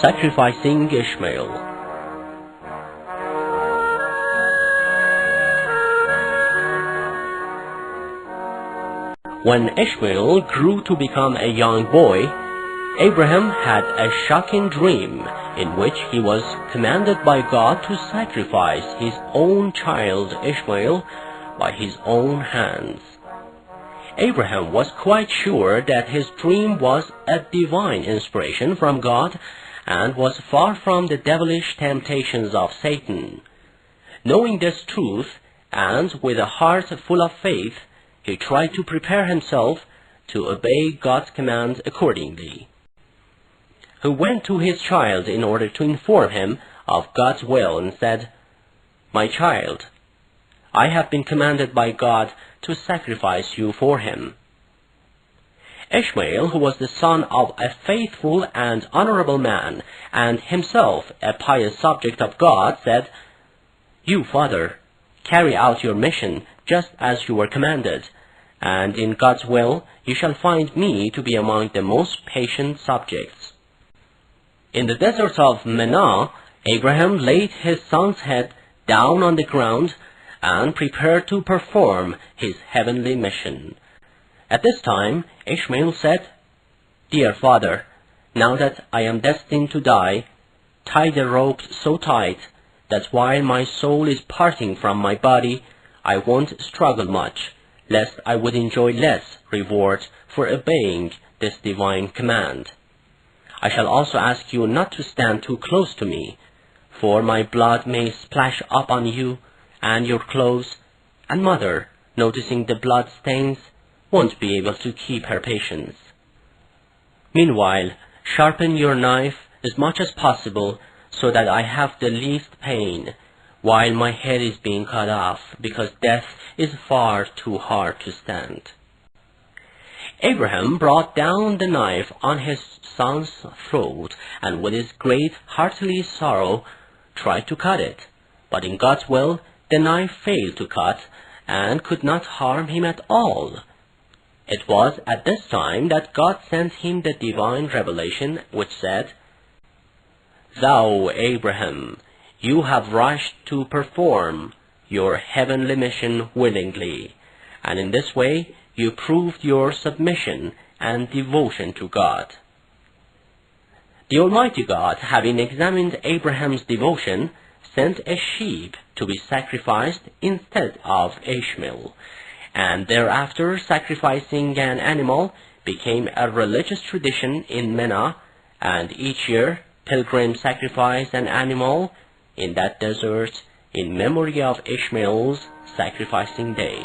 Sacrificing Ishmael. When Ishmael grew to become a young boy, Abraham had a shocking dream in which he was commanded by God to sacrifice his own child Ishmael by his own hands. Abraham was quite sure that his dream was a divine inspiration from God and was far from the devilish temptations of Satan. Knowing this truth, and with a heart full of faith, he tried to prepare himself to obey God's command accordingly. He went to his child in order to inform him of God's will and said, "My child, I have been commanded by God to sacrifice you for him." Ishmael, who was the son of a faithful and honorable man, and himself a pious subject of God, said, "You, father, carry out your mission just as you were commanded, and in God's will you shall find me to be among the most patient subjects." In the desert of Mena, Abraham laid his son's head down on the ground and prepared to perform his heavenly mission. At this time, Ishmael said, "Dear father, now that I am destined to die, tie the ropes so tight that while my soul is parting from my body, I won't struggle much, lest I would enjoy less reward for obeying this divine command. I shall also ask you not to stand too close to me, for my blood may splash up on you and your clothes, and mother, noticing the blood stains, won't be able to keep her patience. Meanwhile, sharpen your knife as much as possible so that I have the least pain while my head is being cut off, because death is far too hard to stand." Abraham brought down the knife on his son's throat and with his great heartily sorrow tried to cut it, but in God's will the knife failed to cut and could not harm him at all. It was at this time that God sent him the divine revelation which said, "Thou, Abraham, you have rushed to perform your heavenly mission willingly, and in this way you proved your submission and devotion to God." The Almighty God, having examined Abraham's devotion, sent a sheep to be sacrificed instead of Ishmael, and thereafter sacrificing an animal became a religious tradition in Mena, and each year pilgrims sacrifice an animal in that desert in memory of Ishmael's sacrificing day.